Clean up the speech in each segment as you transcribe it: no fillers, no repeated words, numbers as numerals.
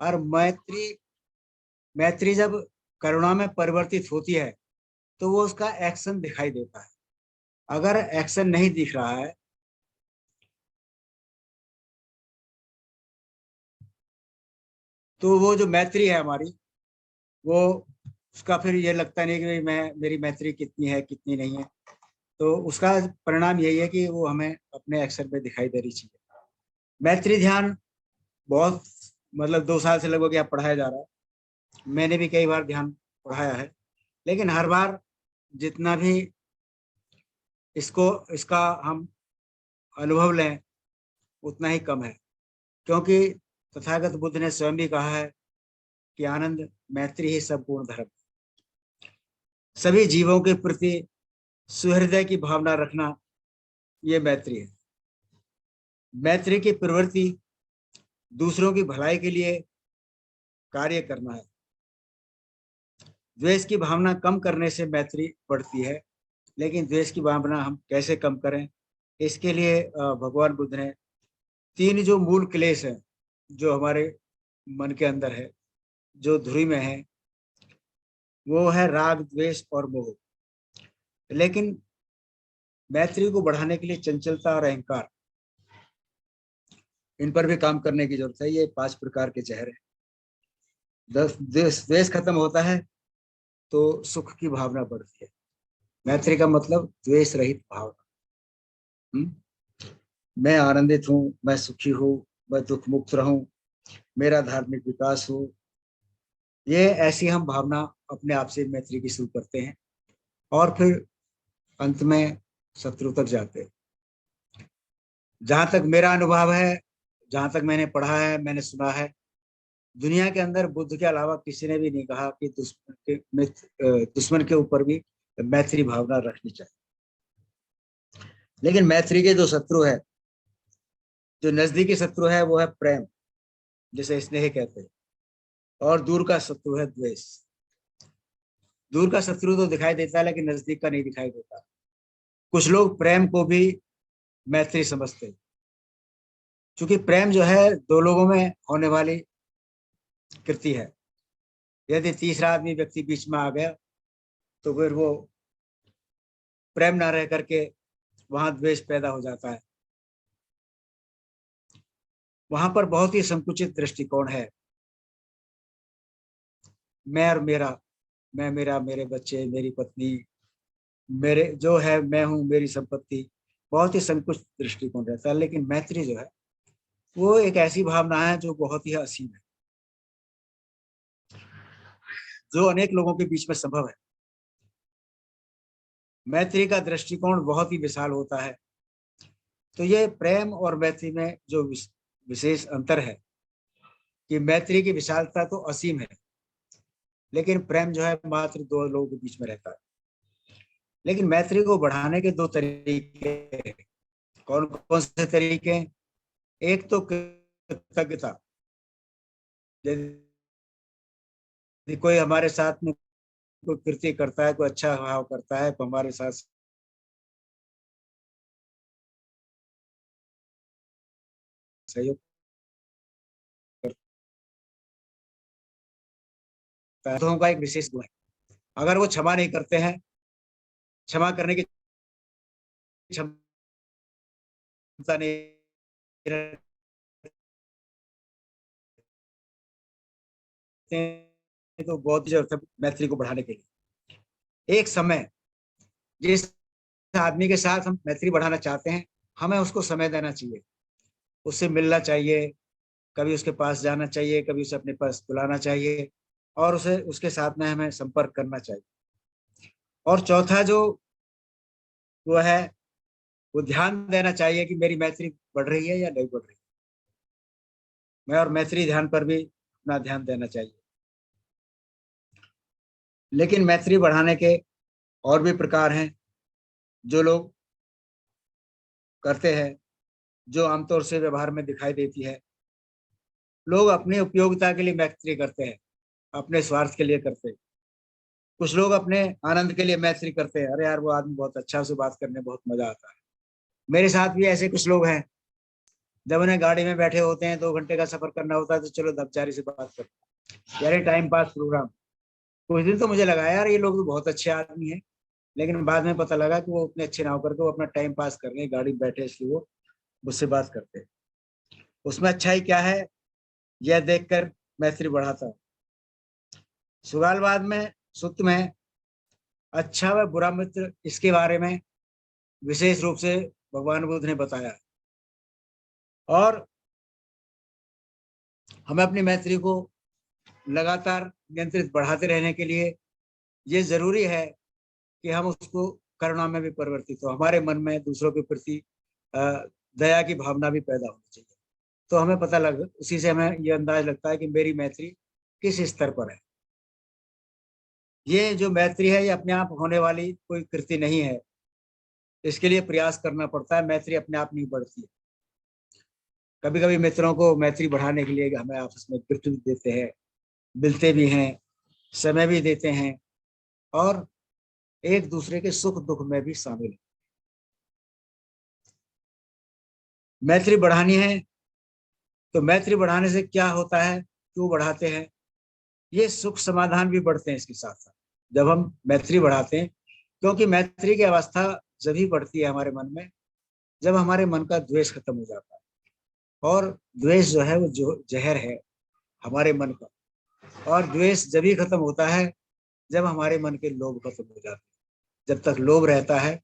और मैत्री मैत्री जब करुणा में परिवर्तित होती है तो वो उसका एक्शन दिखाई देता है। अगर एक्शन नहीं दिख रहा है तो वो जो मैत्री है हमारी, वो उसका फिर ये लगता नहीं कि मेरी मैत्री कितनी है कितनी नहीं है। तो उसका परिणाम यही है कि वो हमें अपने एक्शन में दिखाई देनी चाहिए। मैत्री ध्यान बहुत, मतलब 2 साल से लगभग यहाँ पढ़ाया जा रहा है। मैंने भी कई बार ध्यान पढ़ाया है, लेकिन हर बार जितना भी इसका हम अनुभव लें उतना ही कम है। क्योंकि तथागत बुद्ध ने स्वयं भी कहा है कि आनंद मैत्री ही संपूर्ण धर्म। सभी जीवों के प्रति सुहृदय की भावना रखना, ये मैत्री है। मैत्री की प्रवृत्ति दूसरों की भलाई के लिए कार्य करना है। द्वेष की भावना कम करने से मैत्री बढ़ती है, लेकिन द्वेष की भावना हम कैसे कम करें, इसके लिए भगवान बुद्ध ने 3 जो मूल क्लेश हैं जो हमारे मन के अंदर है, जो धुरी में है, वो है राग, द्वेष और मोह। लेकिन मैत्री को बढ़ाने के लिए चंचलता और अहंकार, इन पर भी काम करने की जरूरत है। ये 5 प्रकार के जहर है। द्वेष खत्म होता है तो सुख की भावना बढ़ती है। मैत्री का मतलब द्वेष रहित भावना। मैं आनंदित हूँ, मैं सुखी हूँ, मैं दुख मुक्त रहूं, मेरा धार्मिक विकास हो, ये ऐसी हम भावना अपने आप से मैत्री की शुरू करते हैं और फिर अंत में शत्रु तक जाते हैं। जहां तक मेरा अनुभव है, जहां तक मैंने पढ़ा है, मैंने सुना है, दुनिया के अंदर बुद्ध के अलावा किसी ने भी नहीं कहा कि दुश्मन के ऊपर भी मैत्री भावना रखनी चाहिए। लेकिन मैत्री के जो शत्रु है, जो नजदीकी शत्रु है, वो है प्रेम, जिसे स्नेह कहते हैं, और दूर का शत्रु है द्वेष। दूर का शत्रु तो दिखाई देता है, लेकिन नजदीक का नहीं दिखाई देता। कुछ लोग प्रेम को भी मैत्री समझते हैं, क्योंकि प्रेम जो है 2 लोगों में होने वाली कृति है। यदि तीसरा आदमी व्यक्ति बीच में आ गया तो फिर वो प्रेम ना रह करके वहां द्वेष पैदा हो जाता है। वहां पर बहुत ही संकुचित दृष्टिकोण है। मैं और मेरा, मैं, मेरा, मेरे बच्चे, मेरी पत्नी, मेरे जो है, मैं हूं, मेरी संपत्ति, बहुत ही संकुचित दृष्टिकोण रहता है। लेकिन मैत्री जो है वो एक ऐसी भावना है जो बहुत ही असीम है, जो अनेक लोगों के बीच में संभव है। मैत्री का दृष्टिकोण बहुत ही विशाल होता है। तो ये प्रेम और मैत्री में जो विशेष अंतर है कि मैत्री की विशालता तो असीम है, लेकिन प्रेम जो है मात्र 2 लोगों के बीच में रहता है। लेकिन मैत्री को बढ़ाने के 2 तरीके हैं। कौन कौन से तरीके? एक तो कृतज्ञता। यदि कोई हमारे साथ में कोई कृत्य करता है, कोई अच्छा भाव करता है, तो हमारे साथ सहयोग करता है, का एक विशेष गुण है। अगर वो क्षमा नहीं करते हैं, क्षमा करने की क्षमता नहीं रखते हैं, तो बहुत जरूरत है मैत्री को बढ़ाने के लिए। एक समय, जिस आदमी के साथ हम मैत्री बढ़ाना चाहते हैं, हमें उसको समय देना चाहिए, उससे मिलना चाहिए, कभी उसके पास जाना चाहिए, कभी उसे अपने पास बुलाना चाहिए, और उसे उसके साथ में हमें संपर्क करना चाहिए। और चौथा जो वो है, वो ध्यान देना चाहिए कि मेरी मैत्री बढ़ रही है या नहीं बढ़ रही। मैं और मैत्री ध्यान पर भी अपना ध्यान देना चाहिए। लेकिन मैत्री बढ़ाने के और भी प्रकार हैं जो लोग करते हैं, जो आमतौर से व्यवहार में दिखाई देती है। लोग अपनी उपयोगिता के लिए मैत्री करते हैं, अपने स्वार्थ के लिए करते हैं। कुछ लोग अपने आनंद के लिए मैत्री करते हैं। अरे यार, वो आदमी बहुत अच्छा, से बात करने बहुत मजा आता है। मेरे साथ भी ऐसे कुछ लोग हैं जब उन्हें गाड़ी में बैठे होते हैं, 2 घंटे का सफर करना होता है, तो चलो दमचारी से बात करते हैं, यार टाइम पास प्रोग्राम। कुछ दिन तो मुझे लगा यार ये लोग तो बहुत अच्छे आदमी हैं, लेकिन बाद में पता लगा कि वो उतने अच्छे ना होकर के वो अपना टाइम पास कर रहे हैं, गाड़ी में बैठे इसलिए वो मुझसे बात करते हैं। उसमें अच्छाई क्या है, यह देखकर मैत्री बढ़ाता है। सुगालवाद में, सुत्त में अच्छा व बुरा मित्र, इसके बारे में विशेष रूप से भगवान बुद्ध ने बताया। और हमें अपनी मैत्री को लगातार नियंत्रित बढ़ाते रहने के लिए ये जरूरी है कि हम उसको करुणा में भी परिवर्तित हो, हमारे मन में दूसरों के प्रति दया की भावना भी पैदा होनी चाहिए। तो हमें पता लग, उसी से हमें ये अंदाज लगता है कि मेरी मैत्री किस स्तर पर है। ये जो मैत्री है ये अपने आप होने वाली कोई कृति नहीं है, इसके लिए प्रयास करना पड़ता है। मैत्री अपने आप नहीं बढ़ती है। कभी कभी मित्रों को मैत्री बढ़ाने के लिए हमें आपस में गिफ्ट भी देते हैं, मिलते भी हैं, समय भी देते हैं, और एक दूसरे के सुख दुख में भी शामिल हैं। मैत्री बढ़ानी है तो मैत्री बढ़ाने से क्या होता है, क्यों बढ़ाते हैं, ये सुख समाधान भी बढ़ते हैं इसके साथ साथ जब हम मैत्री बढ़ाते हैं। क्योंकि मैत्री की अवस्था जब ही बढ़ती है हमारे मन में, जब हमारे मन का द्वेष खत्म हो जाता है। और द्वेष जो है वो जो जहर है हमारे मन का, और द्वेष जब ही खत्म होता है जब हमारे मन के लोभ खत्म हो जाते हैं। जब तक लोभ रहता है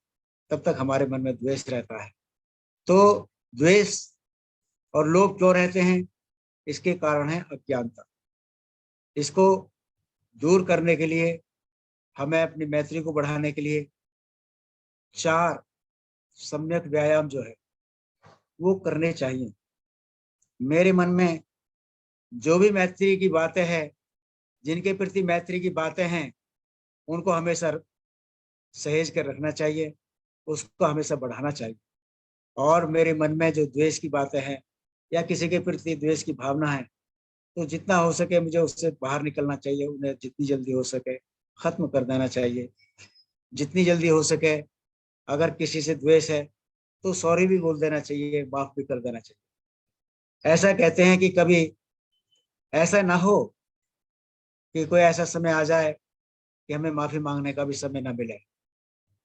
तब तक हमारे मन में द्वेष रहता है। तो द्वेष और लोभ क्यों रहते हैं, इसके कारण है अज्ञानता। इसको दूर करने के लिए हमें अपनी मैत्री को बढ़ाने के लिए 4 सम्यक व्यायाम जो है वो करने चाहिए। मेरे मन में जो भी मैत्री की बातें हैं, जिनके प्रति मैत्री की बातें हैं, उनको हमेशा सहेज कर रखना चाहिए, उसको हमेशा बढ़ाना चाहिए। और मेरे मन में जो द्वेष की बातें हैं या किसी के प्रति द्वेष की भावना है, तो जितना हो सके मुझे उससे बाहर निकलना चाहिए, उन्हें जितनी जल्दी हो सके खत्म कर देना चाहिए। जितनी जल्दी हो सके अगर किसी से द्वेष है तो सॉरी भी बोल देना चाहिए, माफ भी कर देना चाहिए। ऐसा कहते हैं कि कभी ऐसा ना हो कि कोई ऐसा समय आ जाए कि हमें माफी मांगने का भी समय ना मिले।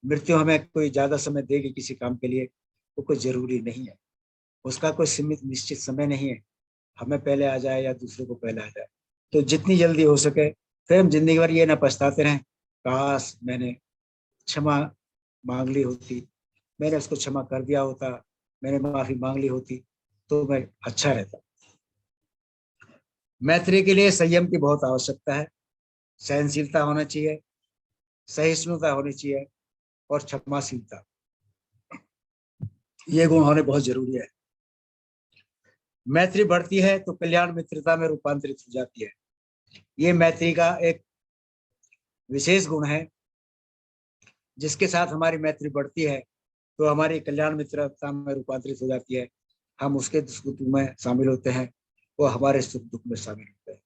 मृत्यु हमें कोई ज्यादा समय देगी किसी काम के लिए, वो कोई जरूरी नहीं है, उसका कोई सीमित निश्चित समय नहीं है, हमें पहले आ जाए या दूसरे को पहले आ जाए। तो जितनी जल्दी हो सके, फिर हम जिंदगी भर ये ना पछताते रहें, काश मैंने क्षमा मांग ली होती, मैंने उसको क्षमा कर दिया होता, मैंने माफी मांग ली होती, तो मैं अच्छा रहता। मैत्री के लिए संयम की बहुत आवश्यकता है, सहनशीलता होना चाहिए, सहिष्णुता होनी चाहिए, और क्षमाशीलता, ये गुण होने बहुत जरूरी है। मैत्री बढ़ती है तो कल्याण मित्रता में रूपांतरित हो जाती है। ये मैत्री का एक विशेष गुण है, जिसके साथ हमारी मैत्री बढ़ती है तो हमारी कल्याण मित्रता में रूपांतरित हो जाती है। हम उसके सुख दुख में शामिल होते हैं, वो हमारे सुख दुख में शामिल होते हैं।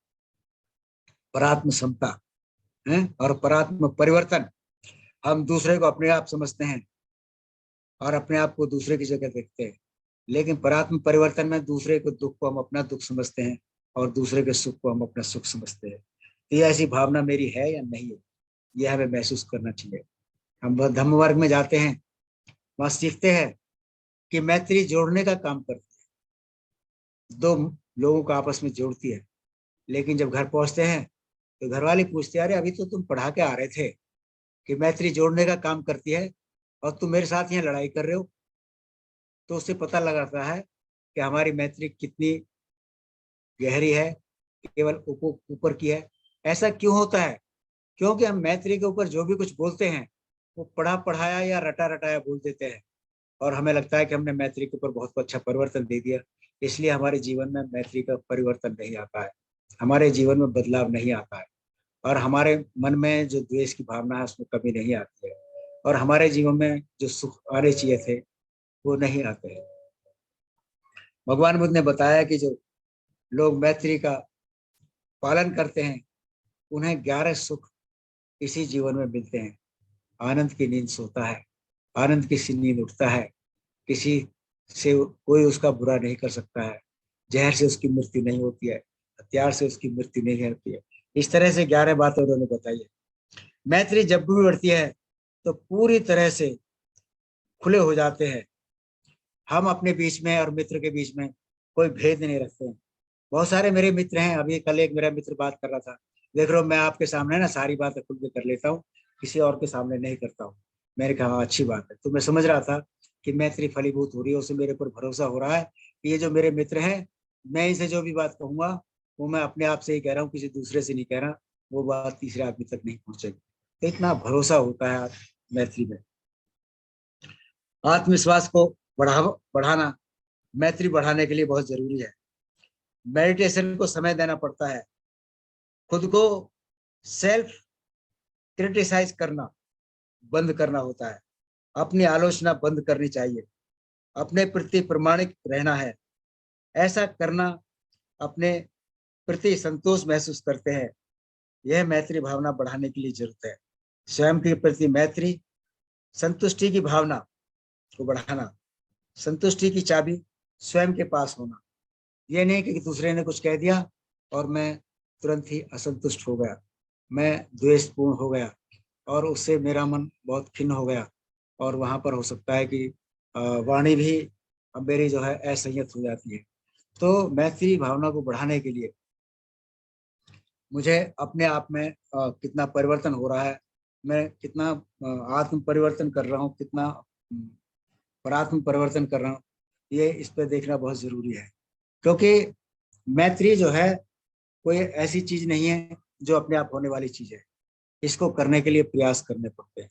परात्म समता है और परात्म परिवर्तन, हम दूसरे को अपने आप समझते हैं और अपने आप को दूसरे की जगह देखते हैं, लेकिन परात्म परिवर्तन में दूसरे के दुख को हम अपना दुख समझते हैं और दूसरे के सुख को हम अपना सुख समझते हैं। तो ये ऐसी भावना मेरी है या नहीं है, यह हमें महसूस करना चाहिए। हम धम्म वर्ग में जाते हैं, वहां सीखते हैं कि मैत्री जोड़ने का काम करती है, दो लोगों को आपस में जोड़ती है। लेकिन जब घर पहुंचते हैं तो घर वाले पूछते हैं, अरे अभी तो तुम पढ़ा के आ रहे थे कि मैत्री जोड़ने का काम करती है और तुम मेरे साथ यहाँ लड़ाई कर रहे हो। तो उससे पता लगाता है कि हमारी मैत्री कितनी गहरी है, केवल ऊपर की है। ऐसा क्यों होता है, क्योंकि हम मैत्री के ऊपर जो भी कुछ बोलते हैं वो पढ़ा पढ़ाया या रटा रटाया बोल देते हैं, और हमें लगता है कि हमने मैत्री के ऊपर बहुत अच्छा परिवर्तन दे दिया, इसलिए हमारे जीवन में मैत्री का परिवर्तन नहीं आता है, हमारे जीवन में बदलाव नहीं आता है, और हमारे मन में जो द्वेष की भावना है उसमें कमी नहीं आती है, और हमारे जीवन में जो सुख आने चाहिए थे वो नहीं आते हैं। भगवान बुद्ध ने बताया कि जो लोग मैत्री का पालन करते हैं उन्हें 11 सुख इसी जीवन में मिलते हैं। आनंद की नींद सोता है, आनंद की नींद उठता है, किसी से कोई उसका बुरा नहीं कर सकता है, जहर से उसकी मृत्यु नहीं होती है, हथियार से उसकी मृत्यु नहीं होती है। इस तरह से 11 बातें उन्होंने बताई है। मैत्री जब भी बढ़ती है तो पूरी तरह से खुले हो जाते हैं। हम अपने बीच में और मित्र के बीच में कोई भेद नहीं रखते हैं। बहुत सारे मेरे मित्र हैं, अभी कल एक मेरा मित्र बात कर रहा था, देख रहे हो मैं आपके सामने ना सारी बातें खुल के कर लेता हूँ, किसी और के सामने नहीं करता हूँ। मैंने कहा हाँ, अच्छी बात है। तो मैं समझ रहा था कि मैत्री फलीभूत हो रही है, उसे मेरे ऊपर भरोसा हो रहा है कि ये जो मेरे मित्र हैं, मैं इसे जो भी बात कहूंगा वो मैं अपने आप से ही कह रहा हूँ, किसी दूसरे से नहीं कह रहा, वो बात तीसरे आदमी तक नहीं पहुंचेगी। तो इतना भरोसा होता है मैत्री में। आत्मविश्वास को बढ़ाना मैत्री बढ़ाने के लिए बहुत जरूरी है। मेडिटेशन को समय देना पड़ता है, खुद को सेल्फ क्रिटिसाइज करना बंद करना होता है, अपनी आलोचना बंद करनी चाहिए, अपने प्रति प्रमाणिक रहना है। ऐसा करना अपने प्रति संतोष महसूस करते हैं। यह मैत्री भावना बढ़ाने के लिए जरूरत है। स्वयं के प्रति मैत्री, संतुष्टि की भावना को बढ़ाना। संतुष्टि की चाबी स्वयं के पास होना। यह नहीं कि दूसरे ने कुछ कह दिया और मैं तुरंत ही असंतुष्ट हो गया, मैं द्वेषपूर्ण हो गया और उससे मेरा मन बहुत खिन्न हो गया, और वहां पर हो सकता है कि वाणी भी मेरी जो है असंयत हो जाती है। तो मैत्री भावना को बढ़ाने के लिए मुझे अपने आप में कितना परिवर्तन हो रहा है, मैं कितना आत्म परिवर्तन कर रहा हूँ, कितना परात्म परिवर्तन कर रहा हूँ, ये इस पर देखना बहुत जरूरी है। क्योंकि मैत्री जो है कोई ऐसी चीज नहीं है जो अपने आप होने वाली चीज है, इसको करने के लिए प्रयास करने पड़ते हैं।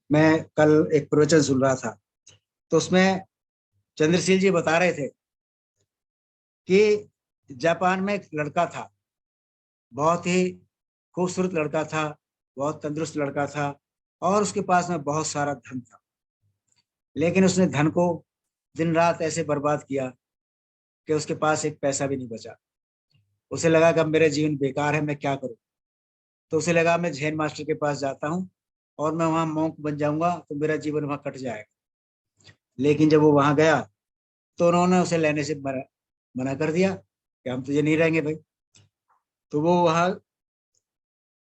मैं कल एक प्रवचन सुन रहा था, तो उसमें चंद्रशील जी बता रहे थे कि जापान में एक लड़का था, बहुत ही खूबसूरत लड़का था, बहुत तंदुरुस्त लड़का था, और उसके पास में बहुत सारा धन था। लेकिन उसने धन को दिन रात ऐसे बर्बाद किया कि उसके पास एक पैसा भी नहीं बचा। उसे लगा कि अब मेरा जीवन बेकार है, मैं क्या करूं। तो उसे लगा मैं जैन मास्टर के पास जाता हूँ और मैं वहां मॉन्क बन जाऊंगा तो मेरा जीवन वहां कट जाएगा। लेकिन जब वो वहां गया तो उन्होंने उसे लेने से मना कर दिया कि हम तुझे नहीं रहेंगे भाई। तो वो वहां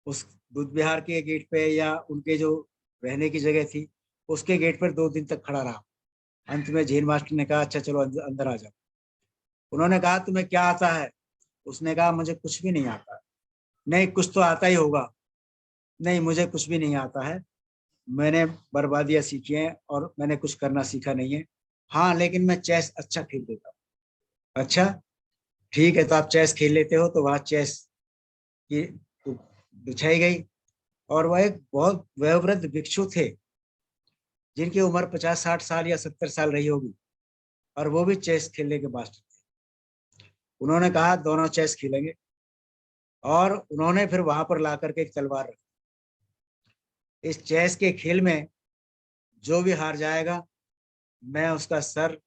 उस बुद्ध विहार के गेट पे, या उनके जो रहने की जगह थी उसके गेट पर 2 दिन तक खड़ा रहा। अंत में जैन मास्टर ने कहा अच्छा चलो अंदर आ जाओ। उन्होंने कहा तुम्हें क्या आता है? उसने कहा मुझे कुछ भी नहीं आता। नहीं, कुछ तो आता ही होगा। नहीं, मुझे कुछ भी नहीं आता है, मैंने बर्बादियां सीखी हैं और मैंने कुछ करना सीखा नहीं है। हाँ, लेकिन मैं चेस अच्छा खेल लेता हूँ। अच्छा, ठीक है, तो आप चेस खेल लेते हो, तो वहाँ चेस की तो बिछाई गई। और वह एक बहुत वयोवृद्ध भिक्षु थे, जिनकी उम्र 50-60 साल या 70 साल रही होगी, और वो भी चेस खेलने के मास्टर थे। उन्होंने कहा दोनों चेस खेलेंगे, और उन्होंने फिर वहां पर ला करके एक तलवार रखी। इस चेस के खेल में जो भी हार जाएगा मैं उसका सर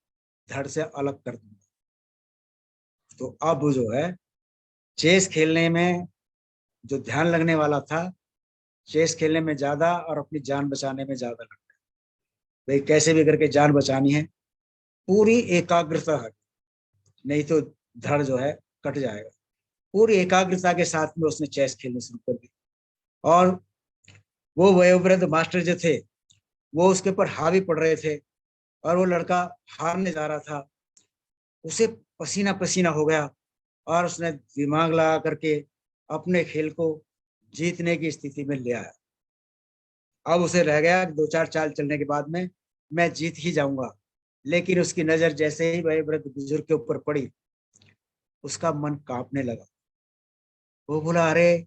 धड़ से अलग कर दूंगा। तो अब जो है चेस खेलने में जो ध्यान लगने वाला था, चेस खेलने में ज्यादा और अपनी जान बचाने में ज्यादा लगता है। भाई कैसे भी करके जान बचानी है, पूरी एकाग्रता है, नहीं तो धड़ जो है कट जाएगा। पूरी एकाग्रता के साथ में उसने चेस खेलने शुरू कर दी। और वो वयोवृद्ध मास्टर जो थे वो उसके ऊपर हावी पड़ रहे थे, और वो लड़का हारने जा रहा था। उसे पसीना पसीना हो गया, और उसने दिमाग लगा करके अपने खेल को जीतने की स्थिति में ले आया। अब उसे रह गया कि 2-4 चाल चलने के बाद में मैं जीत ही जाऊंगा। लेकिन उसकी नजर जैसे ही वह वृद्ध बुजुर्ग के ऊपर पड़ी, उसका मन कांपने लगा। वो बोला अरे,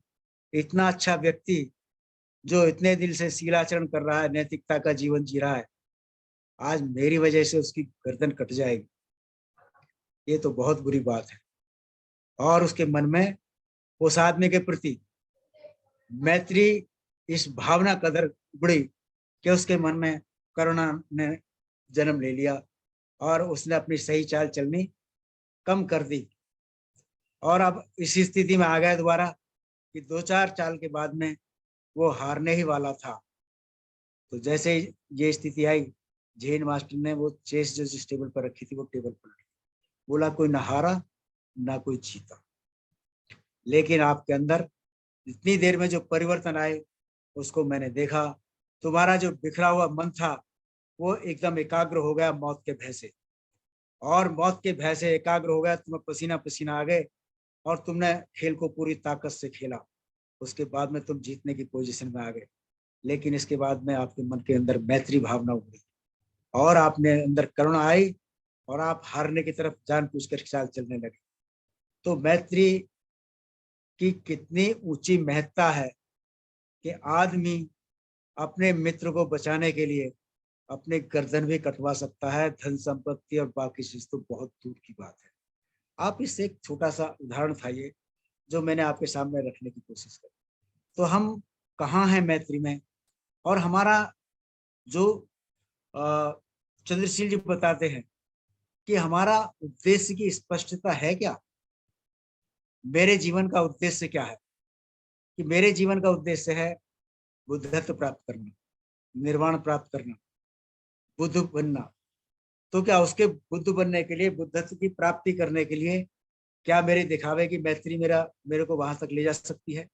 इतना अच्छा व्यक्ति जो इतने दिल से शीलाचरण कर रहा है, नैतिकता का जीवन जी रहा है, आज मेरी वजह से उसकी गर्दन कट जाएगी, ये तो बहुत बुरी बात है। और उसके मन में उस आदमी के प्रति मैत्री, इस भावना कदर उबड़ी कि उसके मन में करुणा ने जन्म ले लिया, और उसने अपनी सही चाल चलनी कम कर दी। और अब इस स्थिति में आ गया दोबारा कि 2-4 चाल के बाद में वो हारने ही वाला था। तो जैसे ही ये स्थिति आई, जैन मास्टर ने वो चेस जो जिस टेबल पर रखी थी वो टेबल पर रखी, बोला कोई ना हारा ना कोई जीता, लेकिन आपके अंदर इतनी देर में जो परिवर्तन आए उसको मैंने देखा। तुम्हारा जो बिखरा हुआ मन था वो एकदम एकाग्र हो गया मौत के भय से, और मौत के भय से एकाग्र हो गया, तुम्हें पसीना पसीना आ गए और तुमने खेल को पूरी ताकत से खेला। उसके बाद में तुम जीतने की पोजीशन में आ गए, लेकिन इसके बाद में आपके मन के अंदर मैत्री भावना उभरी और आपने अंदर करुणा आई और आप हारने की तरफ जानबूझकर चाल चलने लगे। तो मैत्री की कितनी ऊंची महत्ता है कि आदमी अपने मित्र को बचाने के लिए अपने गर्दन भी कटवा सकता है, धन संपत्ति और बाकी चीज तो बहुत दूर की बात है। आप इससे एक छोटा सा उदाहरण था ये जो मैंने आपके सामने रखने की कोशिश करी। तो हम कहाँ हैं मैत्री में, और हमारा जो चंद्रशील जी बताते हैं कि हमारा उद्देश्य की स्पष्टता है क्या, मेरे जीवन का उद्देश्य क्या है, कि मेरे जीवन का उद्देश्य है बुद्धत्व प्राप्त करना, निर्वाण प्राप्त करना, बुद्ध बनना। तो क्या उसके बुद्ध बनने के लिए, बुद्धत्व की प्राप्ति करने के लिए, क्या मेरे दिखावे की मैत्री मेरे को वहां तक ले जा सकती है?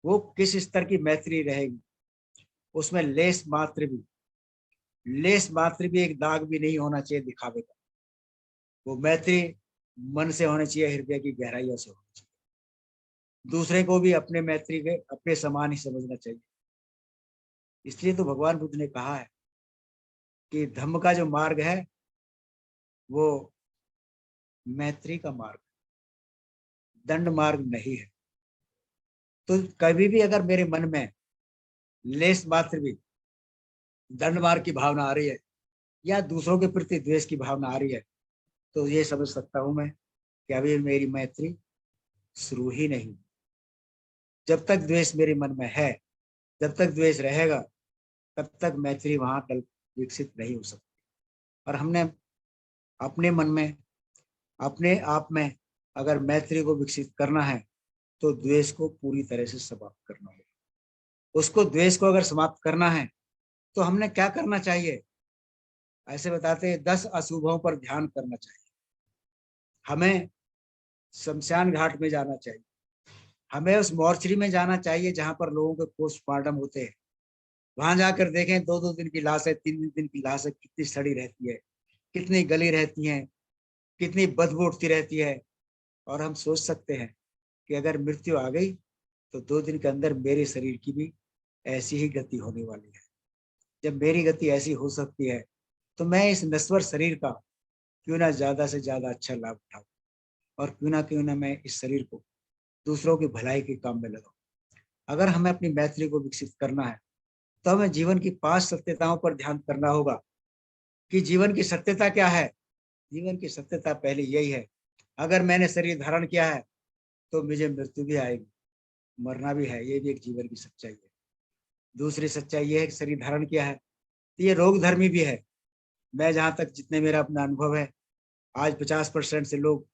वो किस स्तर की मैत्री रहेगी, उसमें लेस मात्र भी एक दाग भी नहीं होना चाहिए दिखावे का। वो मैत्री मन से होनी चाहिए, हृदय की गहराइयों से होनी चाहिए, दूसरे को भी अपने मैत्री के अपने समान ही समझना चाहिए। इसलिए तो भगवान बुद्ध ने कहा है कि धम्म का जो मार्ग है वो मैत्री का मार्ग, दंड मार्ग नहीं है। तो कभी भी अगर मेरे मन में लेस मात्र भी दंड मार्ग की भावना आ रही है या दूसरों के प्रति द्वेष की भावना आ रही है, तो ये समझ सकता हूं मैं कि अभी मेरी मैत्री शुरू ही नहीं। जब तक द्वेष मेरे मन में है, जब तक द्वेष रहेगा, तब तक मैत्री वहां कल विकसित नहीं हो सकती। और हमने अपने मन में, अपने आप में अगर मैत्री को विकसित करना है तो द्वेष को पूरी तरह से समाप्त करना होगा। उसको, द्वेष को अगर समाप्त करना है तो हमने क्या करना चाहिए? ऐसे बताते हैं 10 अशुभों पर ध्यान करना चाहिए। हमें शमशान घाट में जाना चाहिए, हमें उस मॉर्चरी में जाना चाहिए जहां पर लोगों के पोस्टमार्टम होते हैं। वहां जाकर देखें 2-2 दिन की लाश है, 3 दिन की लाश है, कितनी सड़ी रहती है, कितनी गली रहती है, कितनी बदबू उठती रहती है। और हम सोच सकते हैं कि अगर मृत्यु आ गई तो 2 दिन के अंदर मेरे शरीर की भी ऐसी ही गति होने वाली है। जब मेरी गति ऐसी हो सकती है तो मैं इस नश्वर शरीर का क्यों ना ज्यादा से ज्यादा अच्छा लाभ उठाऊं, और क्यों ना मैं इस शरीर को दूसरों की भलाई के काम में लगाऊं। अगर हमें अपनी मैत्री को विकसित करना है तो हमें जीवन की 5 सत्यताओं पर ध्यान करना होगा कि जीवन की सत्यता क्या है। जीवन की सत्यता पहले यही है, अगर मैंने शरीर धारण किया है तो मुझे मृत्यु भी आएगी, मरना भी है, ये भी एक जीवन की सच्चाई है। दूसरी सच्चाई ये है कि शरीर धारण किया है तो ये रोग धर्मी भी है। मैं जहां तक, जितने मेरा अपना अनुभव है, आज 50% से लोग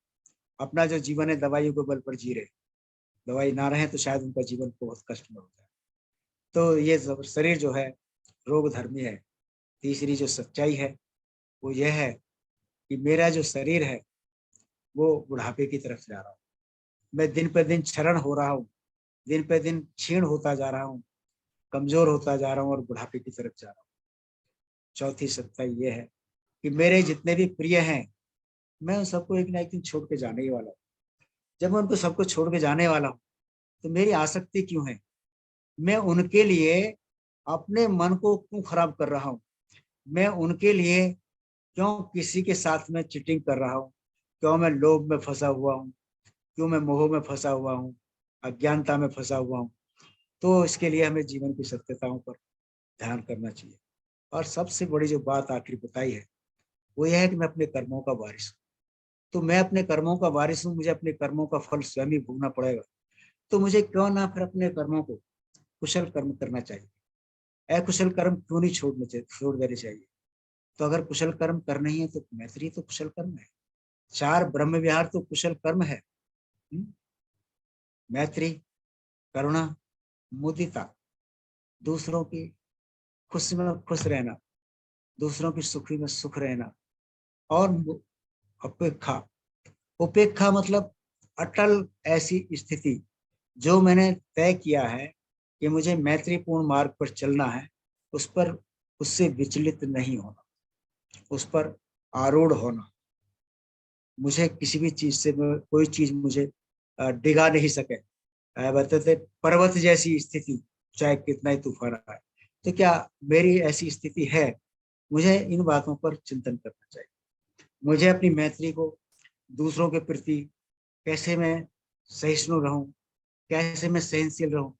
अपना जो जीवन है दवाइयों के बल पर जी रहे। दवाई ना रहे तो शायद उनका जीवन बहुत कष्ट में होता है। तो ये शरीर जो है रोग धर्मी है। तीसरी जो सच्चाई है वो यह है कि मेरा जो शरीर है वो बुढ़ापे की तरफ जा रहा हूँ। मैं दिन पे दिन क्षरण हो रहा हूँ, दिन पे दिन क्षीण होता जा रहा हूँ, कमजोर होता जा रहा हूँ और बुढ़ापे की तरफ जा रहा हूँ। चौथी सच्चाई ये है कि मेरे जितने भी प्रिय हैं, मैं उन सबको एक ना एक दिन छोड़ के जाने ही वाला हूँ। जब मैं उनको सबको छोड़ के जाने वाला हूँ तो मेरी आसक्ति क्यों है? मैं उनके लिए अपने मन को क्यों खराब कर रहा हूँ? मैं उनके लिए क्यों किसी के साथ में चीटिंग कर रहा हूँ? क्यों मैं लोभ में फंसा हुआ हूँ? क्यों मैं मोह में फंसा हुआ हूँ, अज्ञानता में फंसा हुआ हूँ? तो इसके लिए हमें जीवन की सत्यताओं पर ध्यान करना चाहिए। और सबसे बड़ी जो बात आखिर बताई है वो यह है कि मैं अपने कर्मों का वारिस हूँ। तो मैं अपने कर्मों का वारिस हूँ, मुझे अपने कर्मों का फल स्वयं ही भोगना पड़ेगा। तो मुझे क्यों ना फिर अपने कर्मों को कुशल कर्म करना चाहिए, अकुशल कर्म क्यों नहीं छोड़ देने चाहिए? तो अगर कुशल कर्म करने ही है तो मैत्री तो कुशल कर्म है। 4 ब्रह्म विहार तो कुशल कर्म है। मैत्री, करुणा, मुदिता, दूसरों की खुश में खुश रहना, दूसरों की सुखी में सुख रहना। और उपेक्षा, उपेक्षा मतलब अटल ऐसी स्थिति जो मैंने तय किया है कि मुझे मैत्रीपूर्ण मार्ग पर चलना है, उस पर उससे विचलित नहीं होना, उस पर आरूढ़ होना। मुझे किसी भी चीज से कोई चीज मुझे डिगा नहीं सके। बताते पर्वत जैसी स्थिति, चाहे कितना ही तूफान आए। तो क्या मेरी ऐसी स्थिति है? मुझे इन बातों पर चिंतन करना चाहिए। मुझे अपनी मैत्री को दूसरों के प्रति कैसे मैं सहिष्णु रहूं, कैसे मैं सहनशील रहूं,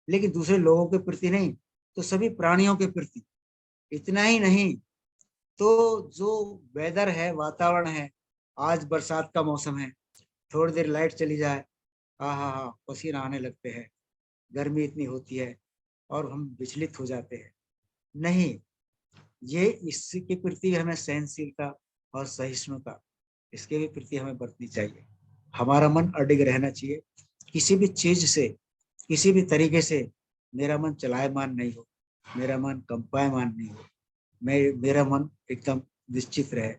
लेकिन दूसरे लोगों के प्रति नहीं तो सभी प्राणियों के प्रति। इतना ही नहीं तो जो वेदर है, वातावरण है, आज बरसात का मौसम है, थोड़ी देर लाइट चली जाए, हाँ हाँ हाँ पसीना आने लगते हैं, गर्मी इतनी होती है और हम विचलित हो जाते हैं। नहीं, ये इसके प्रति हमें सहनशीलता और सहिष्णुता, इसके भी प्रति हमें बरतनी चाहिए। हमारा मन अडिग रहना चाहिए, किसी भी चीज से, किसी भी तरीके से मेरा मन चलायमान नहीं हो, मेरा मन कंपायमान नहीं हो, मेरा मन एकदम निश्चित रहे।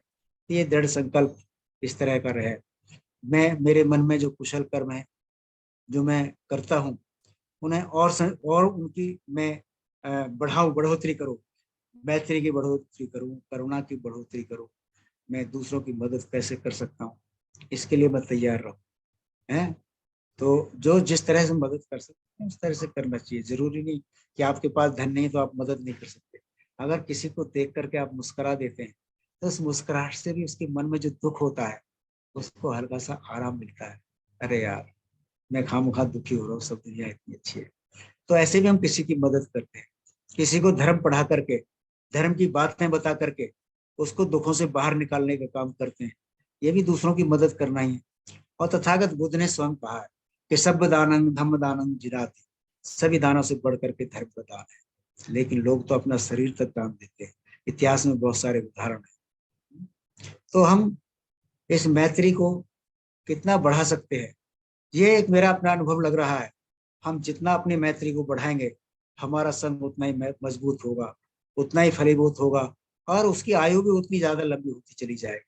ये दृढ़ संकल्प इस तरह का रहे। मैं, मेरे मन में जो कुशल कर्म है, जो मैं करता हूँ, उन्हें और उनकी मैं बढ़ोतरी करूँ, मैत्री की बढ़ोतरी करूँ, करुणा की बढ़ोतरी करूँ। मैं दूसरों की मदद कैसे कर सकता हूँ, इसके लिए मैं तैयार रहूँ। है तो जो जिस तरह से मदद कर सकते हैं उस तरह से करना चाहिए। जरूरी नहीं कि आपके पास धन नहीं तो आप मदद नहीं कर सकते। अगर किसी को देख करके आप मुस्कुरा देते हैं तो उस मुस्कुराहट से भी उसके मन में जो दुख होता है उसको हल्का सा आराम मिलता है। अरे यार, मैं खामखा दुखी हो रहा हूँ, सब दुनिया इतनी अच्छी है। तो ऐसे भी हम किसी की मदद करते हैं, किसी को धर्म पढ़ा करके, धर्म की बातें बता करके उसको दुखों से बाहर निकालने का काम करते हैं। ये भी दूसरों की मदद करना ही है। और तथागत बुद्ध ने स्वयं कहा है कि सब दानं धम्म दानं जिराति, सभी दानों से बढ़ करके धर्म का दान है। लेकिन लोग तो अपना शरीर तक दान देते हैं। इतिहास में बहुत सारे उदाहरण है। तो हम इस मैत्री को कितना बढ़ा सकते हैं, ये एक मेरा अपना अनुभव लग रहा है। हम जितना अपनी मैत्री को बढ़ाएंगे, हमारा संघ उतना ही मजबूत होगा, उतना ही फलीभूत होगा, और उसकी आयु भी उतनी ज्यादा लंबी होती चली जाएगी।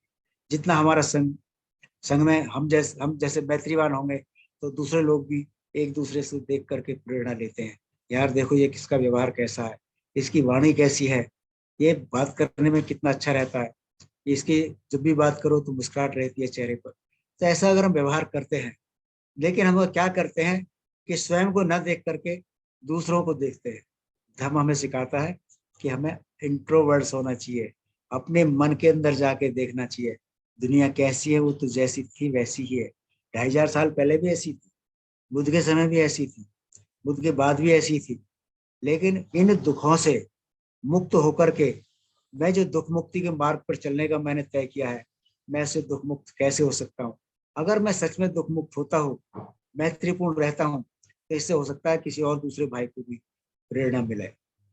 जितना हमारा संघ में हम जैसे मैत्रीवान होंगे तो दूसरे लोग भी एक दूसरे से देख करके प्रेरणा लेते हैं। यार देखो ये किसका व्यवहार कैसा है, इसकी वाणी कैसी है, ये बात करने में कितना अच्छा रहता है, इसकी जब भी बात करो तो मुस्कुराहट रहती है चेहरे पर। तो ऐसा अगर हम व्यवहार करते हैं, लेकिन हम क्या करते हैं कि स्वयं को न देख करके दूसरों को देखते हैं। धर्म हमें सिखाता है कि हमें इंट्रोवर्ट्स होना चाहिए, अपने मन के अंदर जाके देखना चाहिए। दुनिया कैसी है, वो तो जैसी थी वैसी ही है। 2500 साल पहले भी ऐसी थी, बुद्ध के समय भी ऐसी थी, बुद्ध के बाद भी ऐसी थी। लेकिन इन दुखों से मुक्त होकर के, मैं जो दुख मुक्ति के मार्ग पर चलने का मैंने तय किया है, मैं इससे दुख मुक्त कैसे हो सकता हूँ? अगर मैं सच में दुख मुक्त होता हूँ, मैत्रीपूर्ण रहता हूँ, तो इससे हो सकता है किसी और दूसरे भाई को भी प्रेरणा मिले।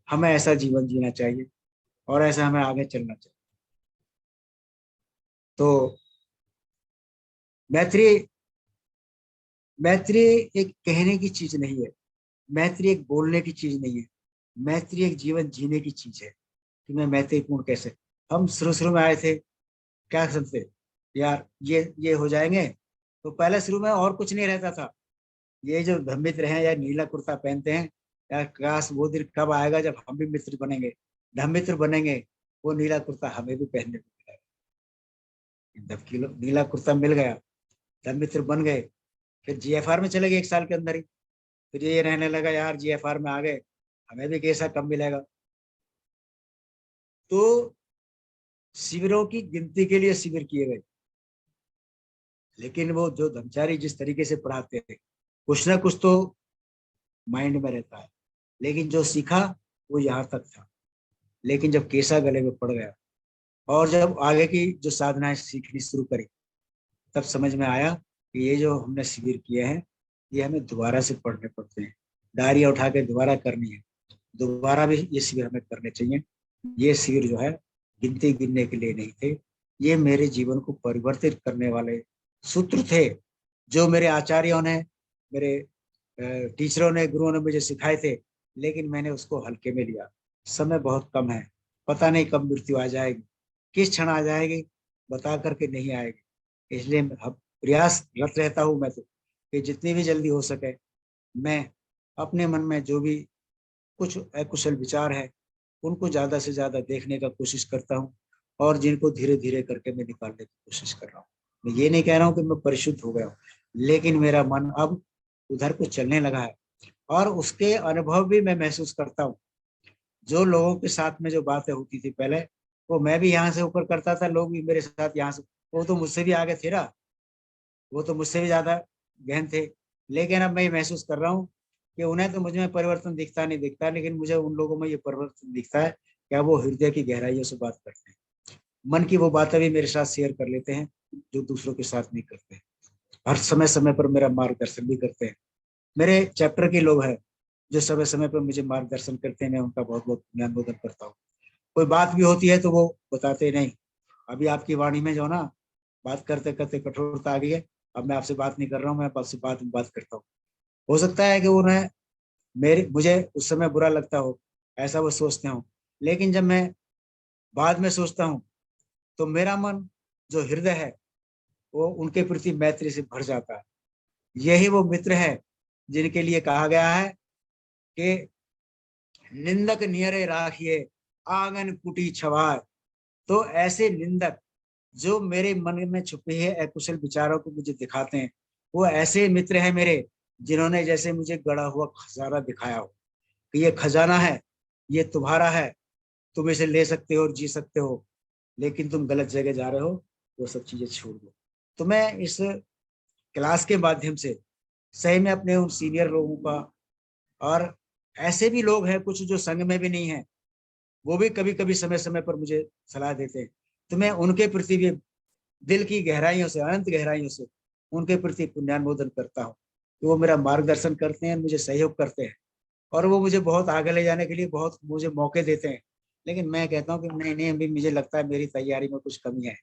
हमें ऐसा जीवन जीना चाहिए और ऐसा हमें आगे चलना चाहिए। तो मैत्री, मैत्री एक कहने की चीज नहीं है, मैत्री एक बोलने की चीज नहीं है, मैत्री एक जीवन जीने की चीज है। कि मैं मैत्रीपूर्ण कैसे, हम शुरू शुरू में आए थे, क्या समझते यार ये हो जाएंगे, तो पहले शुरू में और कुछ नहीं रहता था। ये जो धम्मित्र हैं या नीला कुर्ता पहनते हैं, यार काश वो दिन कब आएगा जब हम भी मित्र बनेंगे, धम्मित्र बनेंगे, वो नीला कुर्ता हमें भी पहनने को मिलेगा। जब किलो नीला कुर्ता मिल गया, धम्मित्र बन गए, फिर जीएफआर में चले गए 1 साल के अंदर ही। फिर ये रहने लगा यार जीएफआर में आ गए, हमें भी कैसा कम मिलेगा। तो शिविरों की गिनती के लिए शिविर किए गए, लेकिन वो जो धर्मचारी जिस तरीके से पढ़ाते थे, कुछ ना कुछ तो माइंड में रहता है। लेकिन जो सीखा वो यहाँ तक था। लेकिन जब केसा गले में पड़ गया और जब आगे की जो साधनाएं सीखनी शुरू करी, तब समझ में आया कि ये जो हमने शिविर किए हैं, ये हमें दोबारा से पढ़ने पड़ते हैं, डायरिया उठा के दोबारा करनी है, दोबारा भी ये शिविर हमें करने चाहिए। ये शिविर जो है गिनती गिनने के लिए नहीं थे, ये मेरे जीवन को परिवर्तित करने वाले सूत्र थे, जो मेरे आचार्यों ने, मेरे टीचरों ने, गुरुओं ने मुझे सिखाए थे। लेकिन मैंने उसको हल्के में लिया, समय बहुत कम है, पता नहीं कब मृत्यु आ जाएगी, किस क्षण आ जाएगी, बता करके नहीं आएगी। इसलिए प्रयासरत रहता हूँ मैं तो कि जितनी भी जल्दी हो सके मैं अपने मन में जो भी कुछ अकुशल विचार है उनको ज्यादा से ज्यादा देखने का कोशिश करता हूँ, और जिनको धीरे धीरे करके मैं निकालने की कोशिश कर रहा हूँ। मैं ये नहीं कह रहा हूँ कि मैं परिशुद्ध हो गया हूँ, लेकिन मेरा मन अब उधर को चलने लगा है, और उसके अनुभव भी मैं महसूस करता हूँ। जो लोगों के साथ में जो बातें होती थी पहले, वो मैं भी यहाँ से ऊपर करता था, लोग भी मेरे साथ यहाँ से, वो तो मुझसे भी आगे थे ना, वो तो मुझसे भी ज्यादा गहन थे। लेकिन अब मैं ये महसूस कर रहा हूँ कि उन्हें तो मुझ में परिवर्तन दिखता नहीं दिखता, लेकिन मुझे उन लोगों में ये परिवर्तन दिखता है, क्या वो हृदय की गहराइयों से बात करते हैं, मन की वो बातें भी मेरे साथ शेयर कर लेते हैं जो दूसरों के साथ नहीं करते हैं। हर समय समय पर मेरा मार्गदर्शन भी करते हैं। मेरे चैप्टर के लोग हैं जो समय समय पर मुझे मार्गदर्शन करते हैं, मैं उनका बहुत बहुत धन्यवाद करता हूँ। कोई बात भी होती है तो वो बताते नहीं, अभी आपकी वाणी में जो ना बात करते करते कठोरता आ गई है, अब मैं आपसे बात नहीं कर रहा हूँ, मैं आपसे बात करता हूँ। हो सकता है कि उन्हें मेरे मुझे उस समय बुरा लगता हो, ऐसा वो सोचते हो, लेकिन जब मैं बाद में सोचता हूँ तो मेरा मन जो हृदय है वो उनके प्रति मैत्री से भर जाता है। यही वो मित्र है जिनके लिए कहा गया है कि निंदक नियरे राखिए, आंगन कुटी छवाए। तो ऐसे निंदक जो मेरे मन में छुपे हैं अकुशल विचारों को मुझे दिखाते हैं, वो ऐसे मित्र हैं मेरे, जिन्होंने जैसे मुझे गड़ा हुआ खजाना दिखाया हो कि ये खजाना है, ये तुम्हारा है, तुम इसे ले सकते हो और जी सकते हो, लेकिन तुम गलत जगह जा रहे हो, वो सब चीजें छोड़ दो। तो मैं इस क्लास के माध्यम से सही में अपने उन सीनियर लोगों का, और ऐसे भी लोग हैं कुछ जो संग में भी नहीं है, वो भी कभी कभी समय समय पर मुझे सलाह देते हैं, तो मैं उनके प्रति भी दिल की गहराइयों से, अनंत गहराइयों से उनके प्रति पुण्यानुमोदन करता हूँ कि वो मेरा मार्गदर्शन करते हैं, मुझे सहयोग करते हैं, और वो मुझे बहुत आगे ले जाने के लिए बहुत मुझे मौके देते हैं। लेकिन मैं कहता हूँ कि नहीं नहीं, अभी मुझे लगता है मेरी तैयारी में कुछ कमी है,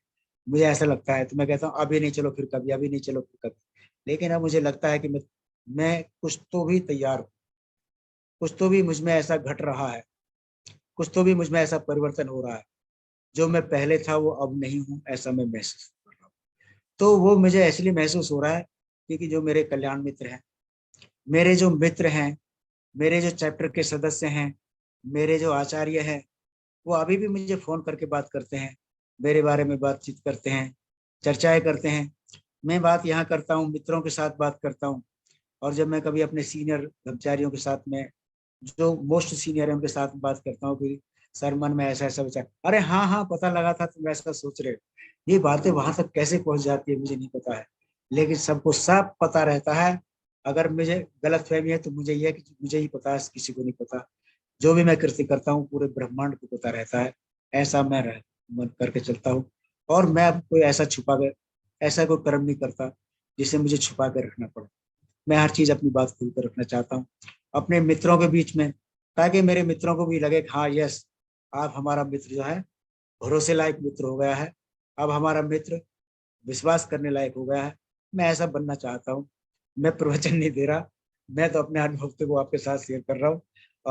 मुझे ऐसा लगता है, तो मैं कहता हूँ अभी नहीं, चलो फिर कभी, अभी नहीं, चलो फिर कभी। लेकिन अब मुझे लगता है कि मैं कुछ तो भी तैयार हूँ, कुछ तो भी मुझ में ऐसा घट रहा है, कुछ तो भी मुझ में ऐसा परिवर्तन हो रहा है, जो मैं पहले था वो अब नहीं हूँ, ऐसा मैं महसूस कर रहा हूँ। तो वो मुझे इसलिए महसूस हो रहा है क्योंकि जो मेरे कल्याण मित्र हैं, मेरे जो मित्र हैं, मेरे जो चैप्टर के सदस्य हैं, मेरे जो आचार्य हैं, वो अभी भी मुझे फोन करके बात करते हैं, मेरे बारे में बातचीत करते हैं, चर्चाएं करते हैं। मैं बात यहाँ करता हूँ, मित्रों के साथ बात करता हूँ, और जब मैं कभी अपने सीनियर कर्मचारियों के साथ में, जो मोस्ट सीनियर है, उनके साथ बात करता हूँ कि सर मन में ऐसा ऐसा विचार, अरे हाँ हाँ पता लगा था तुम ऐसा सोच रहे हो। ये बातें वहां तक कैसे पहुंच जाती है मुझे नहीं पता है, लेकिन सबको सब पता रहता है। अगर मुझे गलत फहमी है तो मुझे यह कि मुझे ही पता है, किसी को नहीं पता। जो भी मैं कृत्य करता हूँ पूरे ब्रह्मांड को पता रहता है, ऐसा मैं मन करके चलता हूँ। और मैं अब कोई ऐसा छुपा कर, ऐसा कोई कर्म नहीं करता जिसे मुझे छुपा कर रखना पड़े। मैं हर चीज अपनी बात खुल कर रखना चाहता हूँ अपने मित्रों के बीच में, ताकि मेरे मित्रों को भी लगे कि हाँ यस, आप हमारा मित्र जो है भरोसे लायक मित्र हो गया है, अब हमारा मित्र विश्वास करने लायक हो गया है। मैं ऐसा बनना चाहता हूँ। मैं प्रवचन नहीं दे रहा, मैं तो अपने अनुभव को आपके साथ शेयर कर रहा हूँ।